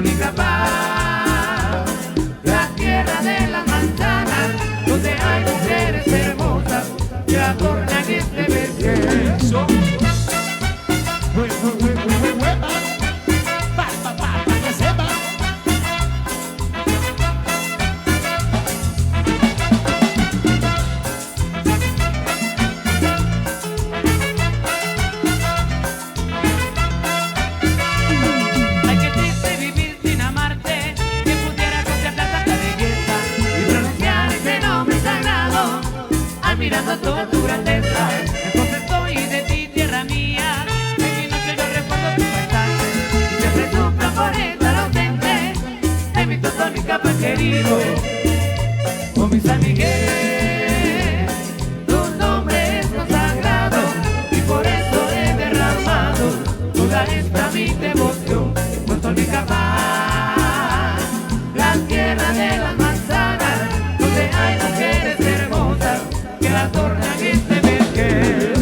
Totonicapán, la tierra de las manzanas, donde hay mujeres hermosas que adornan este vergel. Mirando toda tu grandeza, entonces estoy de ti, tierra mía. En mi noche yo recuerdo tu paisaje y siempre sufro por estar ausente de mi Totonicapán querido. Oh mi San Miguel, tu nombre es consagrado y por eso he derramado toda esta mi devoción. Totonicapán, la tierra de las manzanas, donde hay mujeres hermosas que adornan este vergel.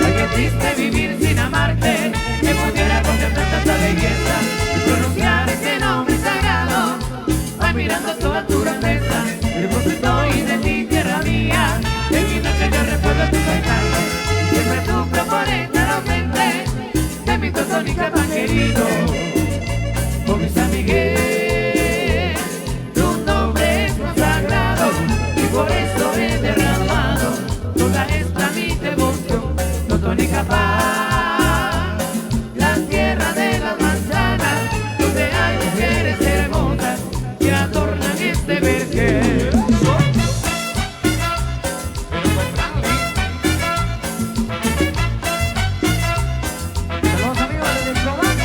Ay, qué triste vivir sin amarte, que pudiera contemplar tanta belleza y pronunciar ese nombre sagrado. Ay, mirando toda tu grandeza, hermoso estoy de ti, tierra mía. En mi noche yo recuerdo tu paisaje y siempre sufro por estar ausente de mi Totonicapán querido. Oh mi San Miguel, tu nombre es consagrado y por eso he derramado toda esta mi devoción. Totonicapán, la tierra de las manzanas, donde hay mujeres hermosas que adornan este vergel. Saludos amigos de Escobar.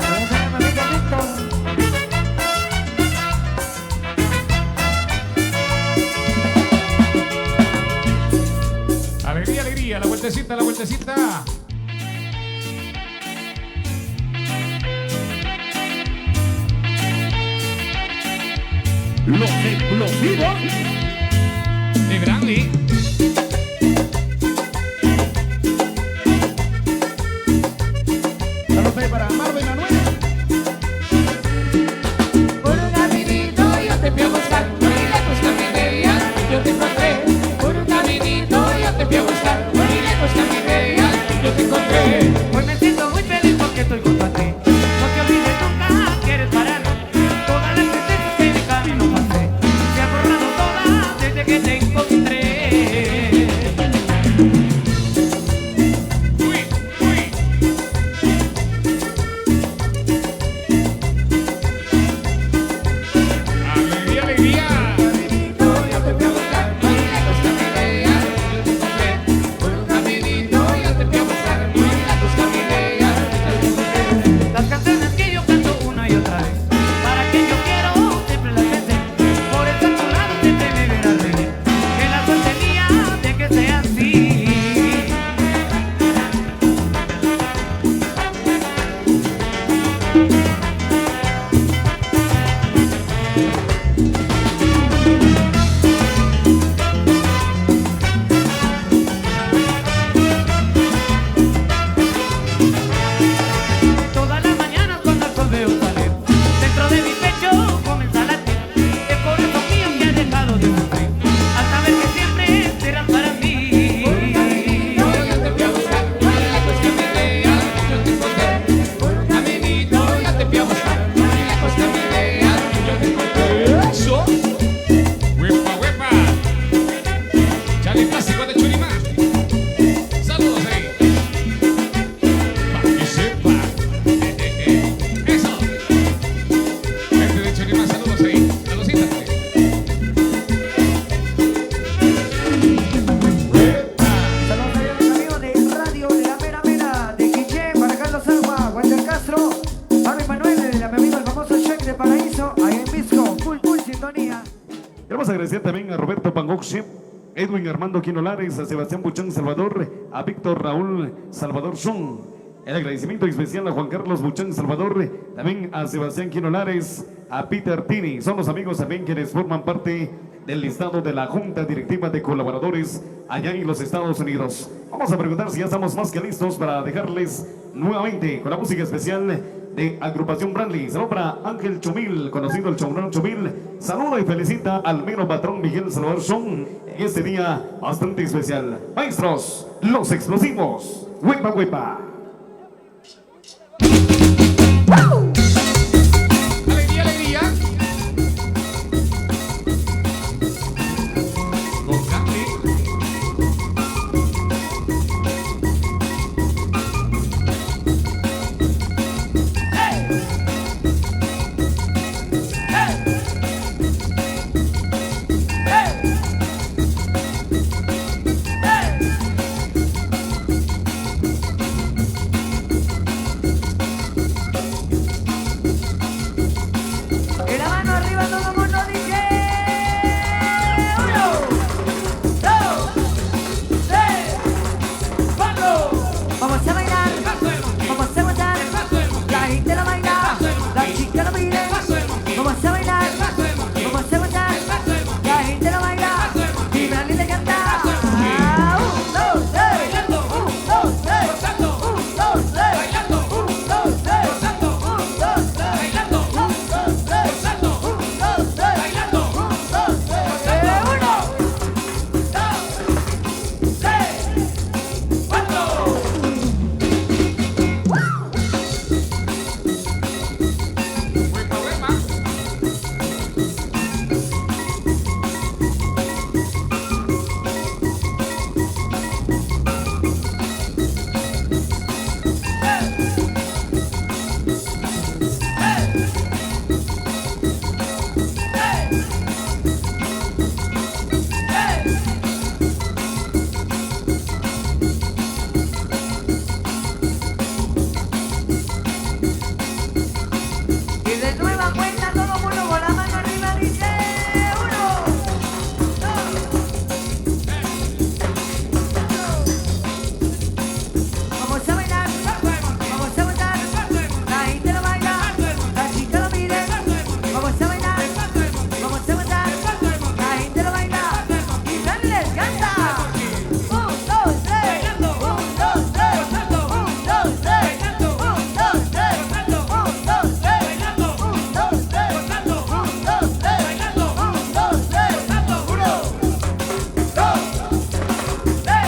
Saludos a mi amigo Víctor. Alegría, alegría, la vueltecita, la vueltecita. Los explosivos de Brandy. Saludos ahí para Marvin Manuel. Por un caminito yo te fui a buscar, muy lejos caminé y al fin yo te encontré. Por un caminito yo te fui a buscar, muy lejos caminé y al fin yo te encontré. Hoy me siento muy feliz porque estoy junto a ti. No te olvides nunca que eres para mí. Todas las tristezas que en mi camino pasé se han borrado todas desde que te encontré. Uy, uy. Alegría, alegría. Yo te fui a buscar, muy lejos caminé y al fin yo te encontré. Por un caminito yo te fui a buscar, muy lejos caminé y al fin yo te encontré. Las canciones que yo canto una y otra vez, para que yo quiero siempre las pensé. Por estar a tu lado siempre me verás reír, que la suerte mía de que sea así. Todas las mañanas cuando el sol veo salir, dentro de mi pecho comienza a latir. El corazón mío que ha dejado de sufrir, al saber que siempre serás para mí. Por un caminito yo te fui a buscar, muy lejos caminé y al fin yo te encontré. Por un caminito yo te fui a buscar, muy lejos caminé y al fin yo te encontré. Eso. Huepa, huepa. Charlie Plástico de Churima. Saludos ahí. Para que sepa. Eso. Gente de Churima, saludos ahí. Saludcitas. Saludos a mis amigos de Radio de la Mera Mera, de Quiché, para Carlos Agua, Walter Castro, Marvin Manuel, de mi amigo el famoso Check de Paraíso, ahí en Visco, full sintonía. Queremos agradecer también a Roberto Pangoxi, Edwin Armando Quinolares, a Sebastián Buchán Salvador, a Víctor Raúl Salvador Son. El agradecimiento especial a Juan Carlos Buchán Salvador, también a Sebastián Quinolares, a Peter Tini. Son los amigos también quienes forman parte del listado de la Junta Directiva de Colaboradores allá en los Estados Unidos. Vamos a preguntar si ya estamos más que listos para dejarles nuevamente con la música especial de Agrupación Brantley. Saludo para Ángel Chomil, conocido el Chombrón Chomil. Saludo y felicita al mero patrón Miguel Salvador Son en este día bastante especial. Maestros, los explosivos. Huepa, huepa. Alegría, alegría. Con Brantley. Y la mano arriba todo el mundo dice 1, 2, 3, 4. Vamos a bailar, vamos a gozar, la gente la baila, la chica la pide. Vamos a bailar, vamos a gozar, la gente la baila y Brantley le canta. 1, 2, 3, 1, 2, 3, 1, 2, 3, 1, 2, 3, 1, 2, 3. Huepa, huepa. Y de nueva cuenta todo el mundo con la mano arriba dice 1, 2. Vamos a bailar, vamos a gozar, la gente lo baila, la chica lo pide. Vamos a bailar, vamos a gozar, la gente lo baila y Brantley les canta. 1, 2, 3, 1, 2, 3, 1, 2, 3, 1, 2, 3, 1, 2, 3.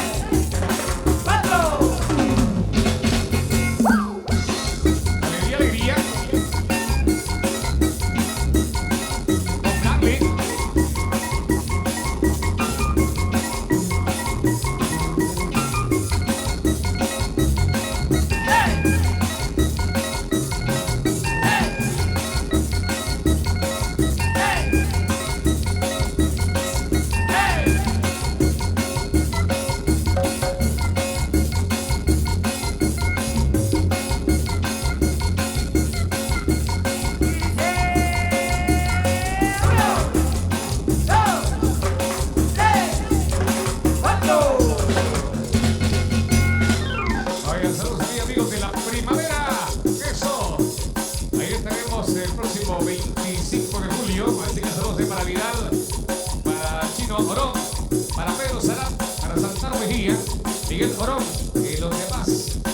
Alegría, alegría. Con Brantley. Oigan, saludos ahí, amigos de la primavera. Eso. Ahí estaremos el próximo 25 de julio. Así que saludos para Vidal, para Chino Orón, para Pedro Sarán, para Santana Mejía, Miguel Orón y los demás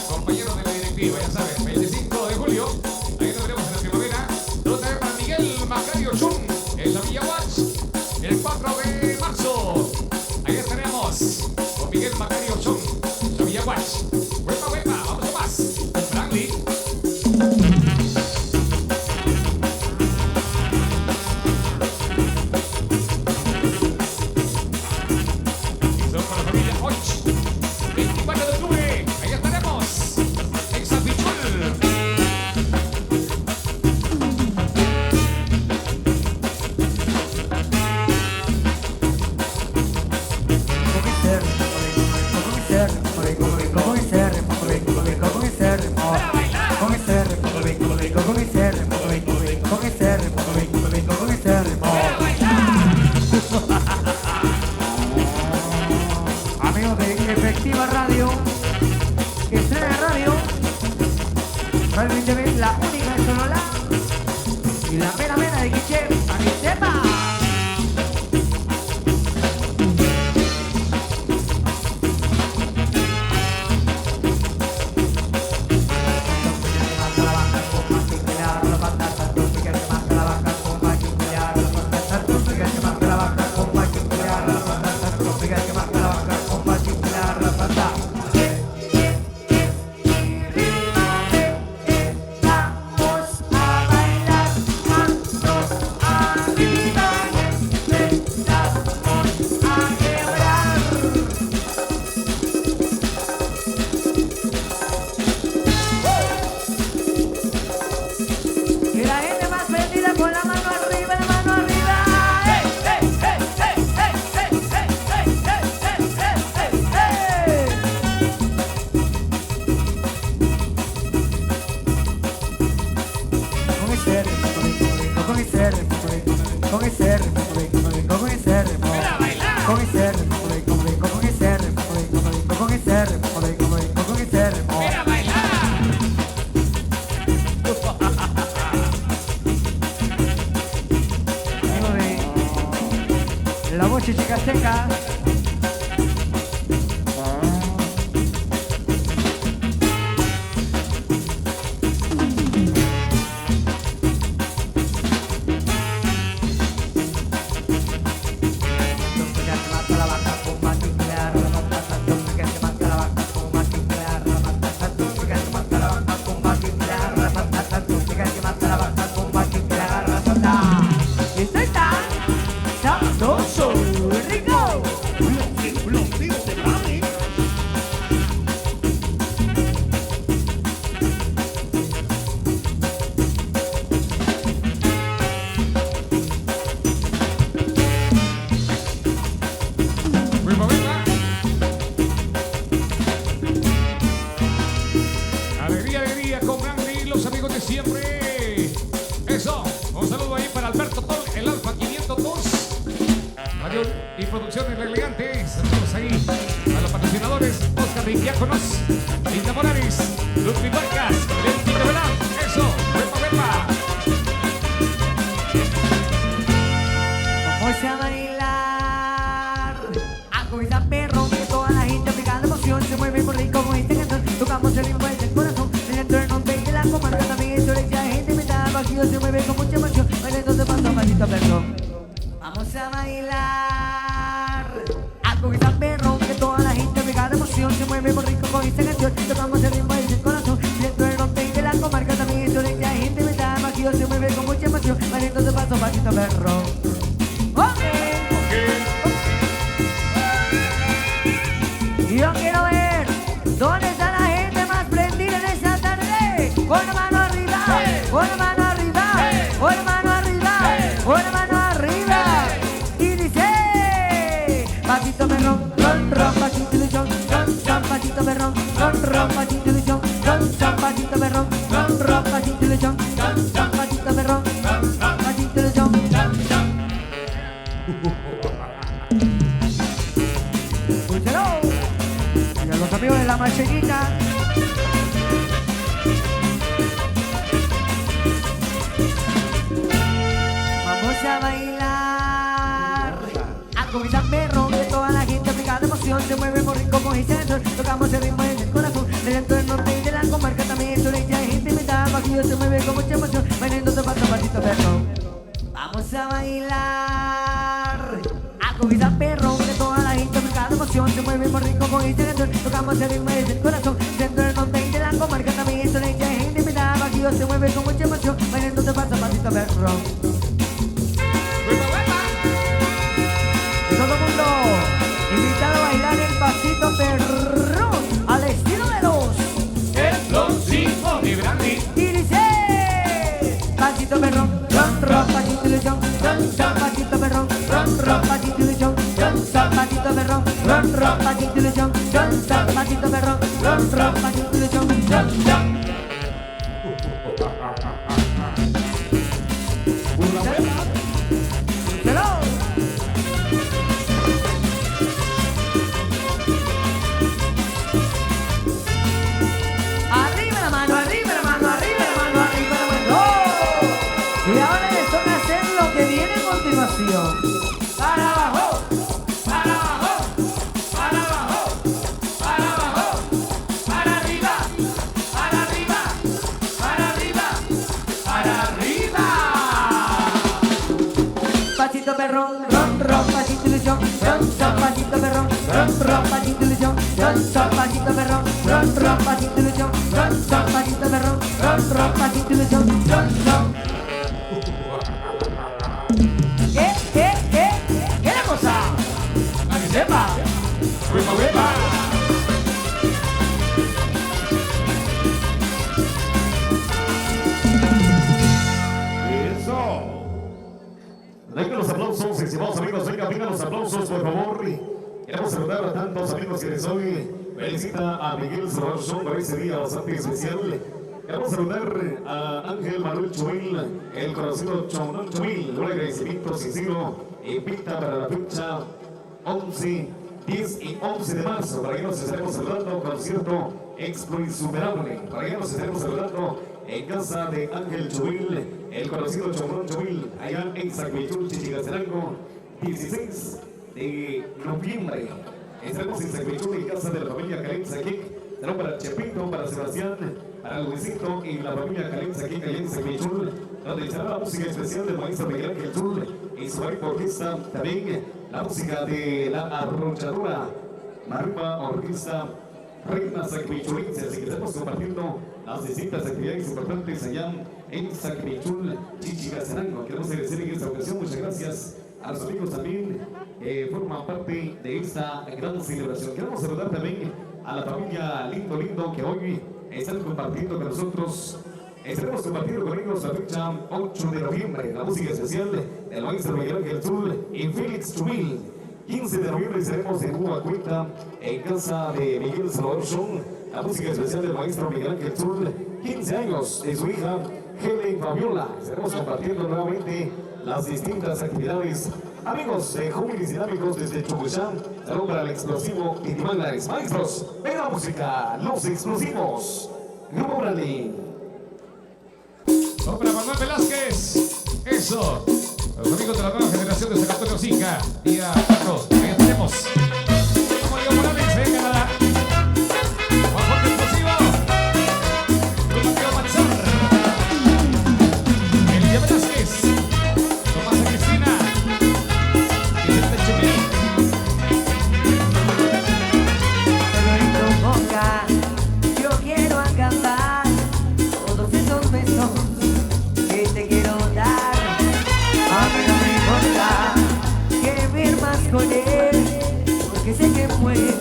compañeros de la directiva. Ya saben, 25 de julio. Ahí nos veremos en la primavera. Saludos también para Miguel Macario Chun en la Villa Watch. El 4 de marzo. Ahí estaremos con Miguel Macario Chun, la Villa Watch. Huepa, huepa, vamos a más. Brantley. Son para la familia Hodge. 24 de octubre, ahí estaremos. En San Pichul. Activa Radio, que estrena radio, realmente es la única de Sonora y la mera mera de Quiché, para que sepa. La voz chichicasteca. Y producciones elegantes. Saludos ahí a los patrocinadores: Oscar Rinquiáconos, Linda Morales, Ludwig Vargas, Lentin de Belán. Eso, huepa. Vamos a bailar a comida perro, que toda la gente aplica la emoción, se mueve muy rico con este canción. Tocamos el ritmo del corazón, el entorno de la comarca también es derecha, gente me da vacío, se mueve con mucha emoción, bailando de paso, maldito perro. Vamos a bailar a comida perro, que toda la gente aplica la emoción, se mueve muy rico con esta canción. Tocamos el ritmo del corazón, el entorno de la comarca también es derecha, gente me da vacío, se mueve con mucha emoción, bailando de paso, maldito perro. Yo quiero ver dónde está la gente más prendida en esta tarde. Con la mano arriba, con la mano arriba, con la mano arriba, con la mano arriba. Y dice: pasito perrón, ron, ron, pasito ilusión, ron, ron, pasito perrón, ron, ron, pasito ilusión, ron, ron, pasito perrón, ron, ron, pasito ilusión, ron, ron, pasito perrón, ron, ron, pasito ilusión, ron, ron. Los amigos de la Marcellita. Vamos a bailar a comida perro, que toda la gente aplica de emoción, se mueve muy rico con ese sensor. Tocamos el ritmo en el corazón, del entorno de la comarca también es orilla, gente me da vacío, se mueve con mucha emoción, bailando de paso, pasito perro. Vamos a bailar a comida perro, que toda la gente aplica de emoción, se mueve muy rico con ese sensor. Tocamos el ritmo desde el corazón, dentro del norte de la comarca también es derecha, gente me da vacío, se mueve con mucha emoción, bailando de paso, pasito perro. Y todo el mundo invitado a bailar el pasito perro al estilo de los Cinco de Brandy. y dice: pasito perro, ron, ron, pasito ilusión, ron, ron, pasito perro, ron, ron, pasito ilusión, ron, ron, pasito perro, ron, ron, pasito ilusión, ron, ron, pasito perro, ron, ron, pasito ilusión, ron, ron. perrón, ron, ron, pasito ilusión, ron, son, pasito perrón, ron, pasito ilusión, ron, son, pasito perrón, ron, pasito ilusión, ron, son, pasito perrón, ron, pasito ilusión, ron. ¿Qué la cosa? ¡A que sepa! ¡Huepa, huepa! Vengan los aplausos, estimados amigos, vengan los aplausos, por favor. Queremos saludar a tantos amigos que les hoy felicita a Miguel Salvador Son por ese día bastante especial. Queremos saludar a Ángel Manuel Chuil, el conocido Chonón Chuil, un agradecimiento sincero y pinta para la fecha 11, 10 y 11 de marzo. Para que nos estaremos saludando, concierto Expo Insuperable. Para que nos estaremos saludando en casa de Ángel Chuil, el conocido Chomrón Chuil, allá en Sacmichul, Chichicastenango, 16 de noviembre. Estaremos en Sacmichul, en casa de la familia Calenza Kik. Será para Chepito, para Sebastián, para Luisito y la familia Calenza Kik, allá en Sacmichul, donde estará la música especial del maestro Miguel Ángel Chul y su orquesta. También la música de la arrolladora Marimba Orquesta Reina Sacmichulense. Así que estamos compartiendo las distintas actividades importantes allá en Sacmichul, Chichicastenango. Queremos agradecer en esta ocasión, muchas gracias a los amigos también que forman parte de esta gran celebración. Queremos saludar también a la familia Lindo que hoy están compartiendo con nosotros. Estaremos compartiendo con ellos la fecha 8 de noviembre, la música especial del maestro Miguel Ángel Chul y Félix Chumil. 15 de noviembre estaremos en Cuenta, en casa de Miguel Salvador Son, la música especial del maestro Miguel Ángel Chul, 15 años de su hija Helen Fabiola. Estaremos compartiendo nuevamente las distintas actividades. Amigos jóvenes dinámicos desde Chucuchán, saludos para el explosivo Itimangares. Maestros, venga la música, los explosivos. Grupo Brandi. Para Manuel Velázquez. Eso. Los amigos de la nueva generación de San Antonio Cinca. Día 4. Ahí tenemos. Como Diego Morales, venga nada. Juan Jorge Explosivo. Mateo Manzar. Elia Velázquez. Tomás Cristina. Vicente Chumil. Solo en tu boca yo quiero acabar todos esos besos que te quiero dar. A mí no me importa que ver más con él, porque sé que puedes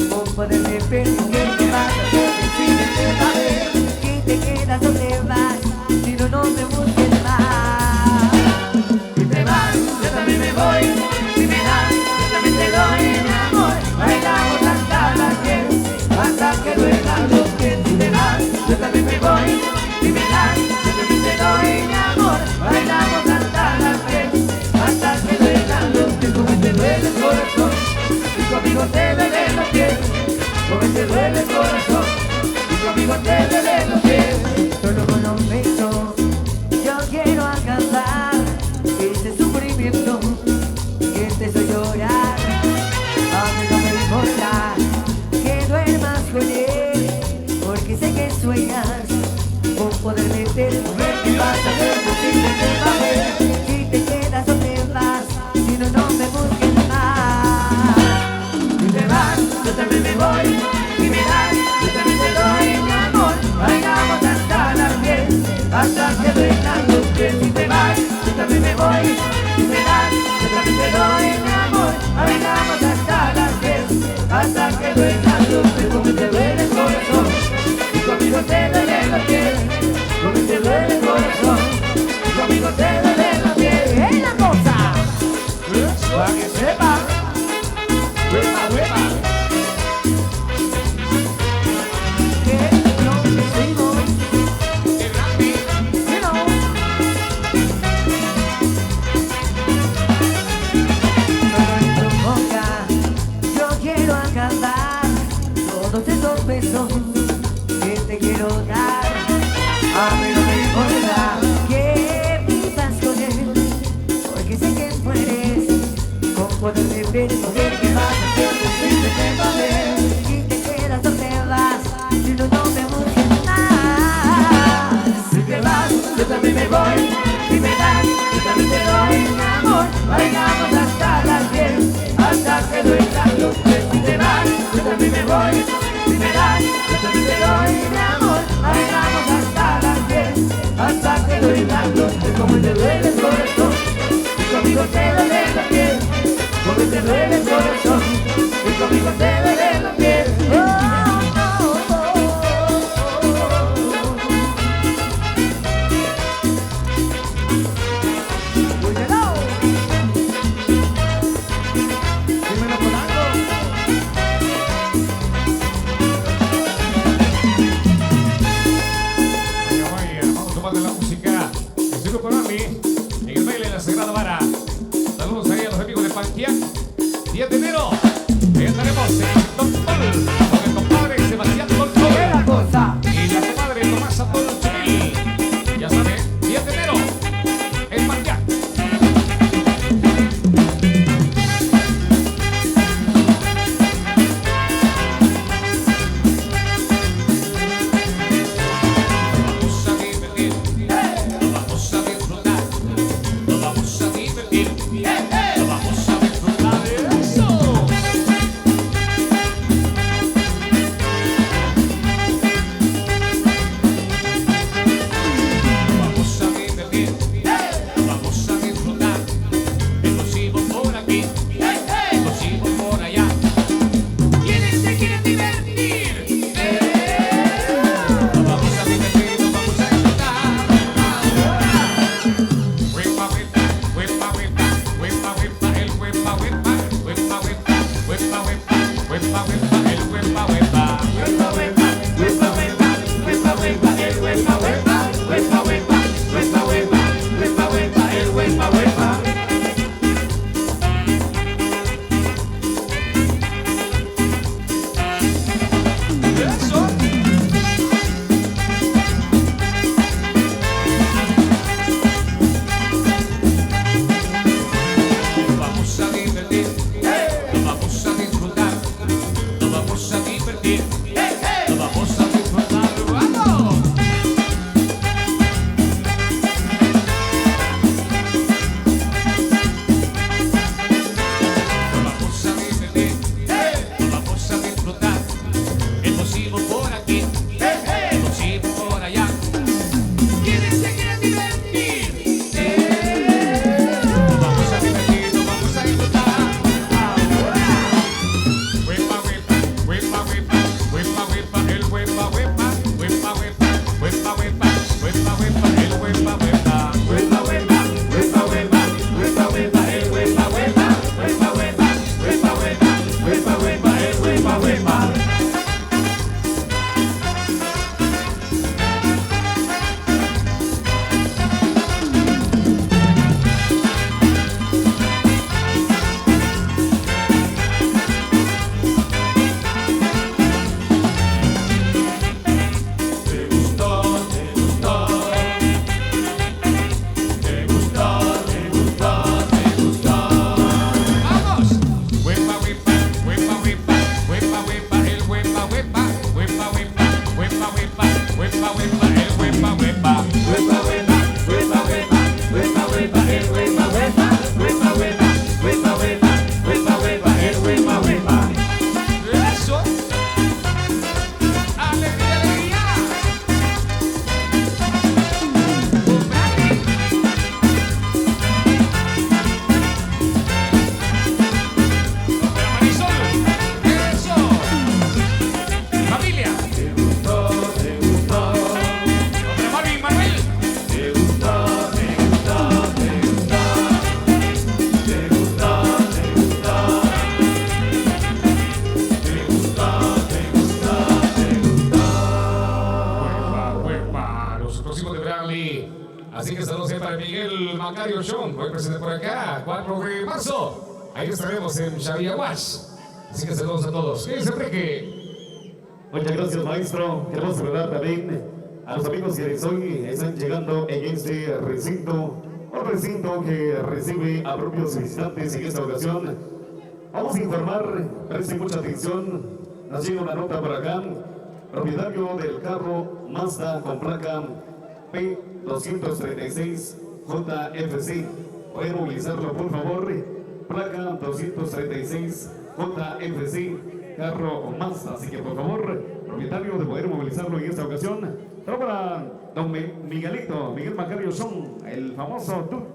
con poderme perder. ¿Qué vas a hacer? Decídete, va a ver que te quedas o te vas, si no, no me busques más. Si te vas, yo también me voy. Si me das, yo también te doy mi amor. Bailamos hasta las 10, hasta que duelan los pies. Si te vas, yo también me voy. Si me das, yo también te doy mi amor. Bailamos hasta las 10, hasta que duelan los pies. Como te duele el corazón, y conmigo te duele los pies. Como te duele el corazón, y conmigo te duele los pies. Solo con un beso yo quiero alcanzar este sufrimiento que te hizo llorar. A mí no me importa que duermas con él, porque sé que sueñas con poder meter. Mujer, ¿qué vas a hacer? Decídete, va a ver si te quedas o te vas, si no, no me busques más. Si te vas, yo también me voy. Si me das, yo también te doy mi amor. Bailamos hasta las 10, hasta que duelan los pies. Si te vas, yo también me voy. Si me das, yo también te doy mi amor. Bailamos hasta las 10, hasta que duelan los pies. Como te duele el corazón, y conmigo te duelen los pies. Como te duele el corazón, y conmigo te duelen los pies. ¡Es la cosa! Para que sepa. ¡Huepa, huepa! Que no te sigo. You know. Solo en tu boca yo quiero alcanzar todos esos besos que te quiero dar. A mí no me importa que vivas con él, porque sé que mueres con poder de ver. Mujer, ¿qué vas a hacer? Decídete, va a ver si te quedas o te vas, si no, no me busques más. Si te vas, yo también me voy. Si me das, yo también te doy mi amor. bailamos hasta las 10, hasta que duerman los tres. Si te vas, yo también me voy. Si me das, yo también te doy, mi amor. Bailamos hasta las 10, hasta que duerman los tres. Como te duele el corazón, y conmigo te duele la piel. Como te duele el corazón, y conmigo te duele la piel. En el baile de la Sagrada Vara. Saludos ahí a los amigos de Panquiac. 10 de enero. Ahí estaremos en Tontol con el compadre Sebastián Tontol y la comadre Tomasa Tolchumil. Ya saben, 10 de enero en Panquiac. Así que saludos para Miguel Macario Show, hoy presente por acá, 4 de marzo. Ahí estaremos en Xaviaguas. Así que saludos a todos. Siempre que... Muchas gracias, maestro. Queremos saludar también a los amigos que hoy están llegando en este recinto, un recinto que recibe a propios visitantes en esta ocasión. Vamos a informar, presten mucha atención, nos llega una nota por acá, propietario del carro Mazda con placa P236 JFC, Pueden movilizarlo, por favor. Placa 236 JFC, carro Mazda. Así que, por favor, propietario de poder movilizarlo en esta ocasión. Pero para don Miguelito, Miguel Macario Son, el famoso tour.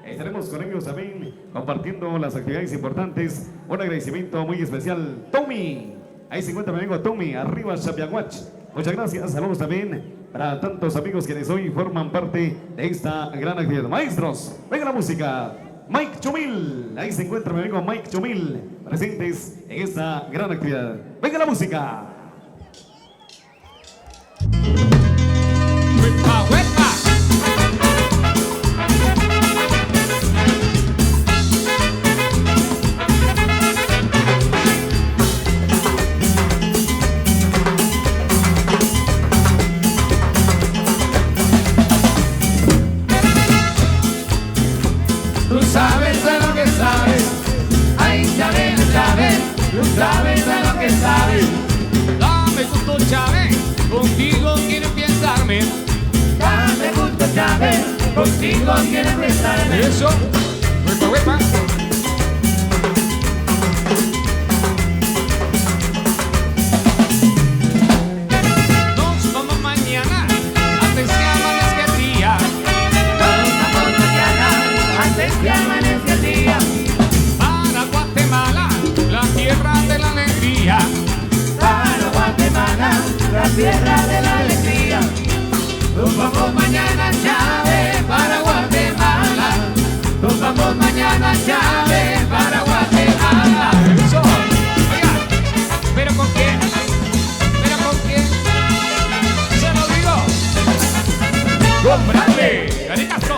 Estaremos con ellos también compartiendo las actividades importantes. Un agradecimiento muy especial. Tommy, ahí se encuentra mi amigo Tommy, arriba Chapiaguach. Muchas gracias, saludos también para tantos amigos quienes hoy forman parte de esta gran actividad. Maestros, venga la música. Mike Chumil, ahí se encuentra mi amigo Mike Chumil, presentes en esta gran actividad. Venga la música. ¡Huepa, huepa! Tú sabes a lo que sabes, ay Chávez, Chávez, tú sabes a lo que sabes. Dame gusto, Chávez, contigo quiero empiezarme. Dame gusto, Chávez, contigo quiero empezarme. Eso, huepa, huepa. Nos vamos mañana, antes que amanezca el día. Nos vamos mañana, antes que amanezca el día. Para Guatemala, la tierra de la alegría. Para Guatemala, la tierra de la alegría. Nos vamos mañana, Chávez, para Guatemala. Nos vamos mañana, Chávez, para Guatemala. Eso. Oiga, ¿pero con quién? ¿Pero con quién? Se lo digo. ¡Con Bradley! ¡Dale Castro!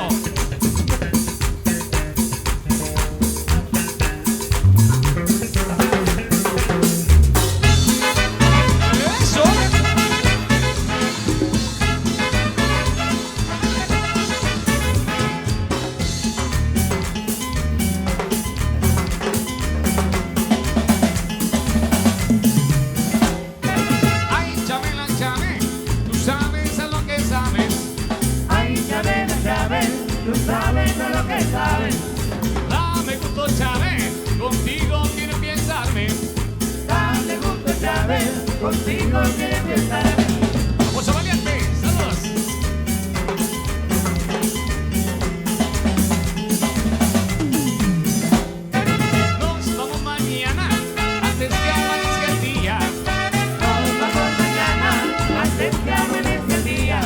Eso. Ay, Chabela, Chávez, tú sabes a lo que sabes. Ay, Chávez, Chávez, tú sabes a lo que sabes. Dame gusto, Chávez, contigo quiero empiezarme. Dale gusto, Chávez, contigo quiero empezarme. Vamos a valiente, saludos. Nos vamos mañana, antes que amanezca el día. Nos vamos mañana, antes que amanezca el día.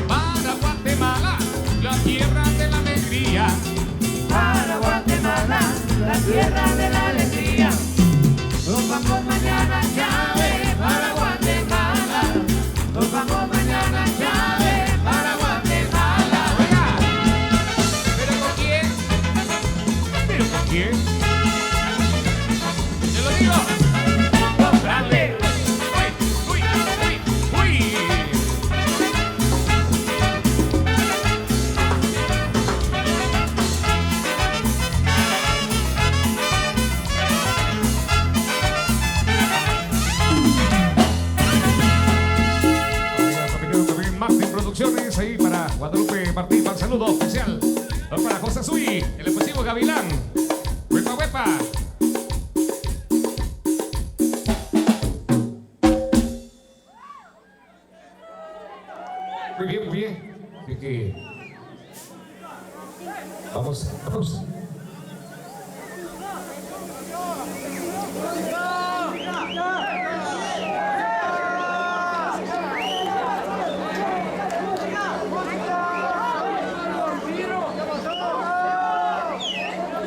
Para Guatemala, la tierra de la alegría. Para Guatemala, la tierra de la alegría. Nos vamos mañana, Chávez, para Guatemala. Nos vamos mañana, Chávez, para Guatemala. Oiga, ¿pero con quién? ¿Pero con quién? Te lo digo. Con Bradley. Uy, uy, uy, uy. También Martín Producciones ahí para Guadalupe Martín, para el saludo oficial para José Sui, el explosivo Gavilán. Huepa, huepa. Muy bien, muy bien. Así que vamos, vamos.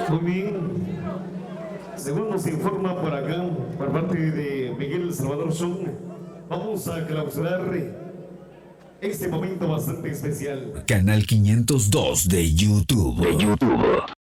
Muy bien. Según nos informa por acá, por parte de Miguel Salvador Son, vamos a clausurar este momento bastante especial. Canal 502 de YouTube.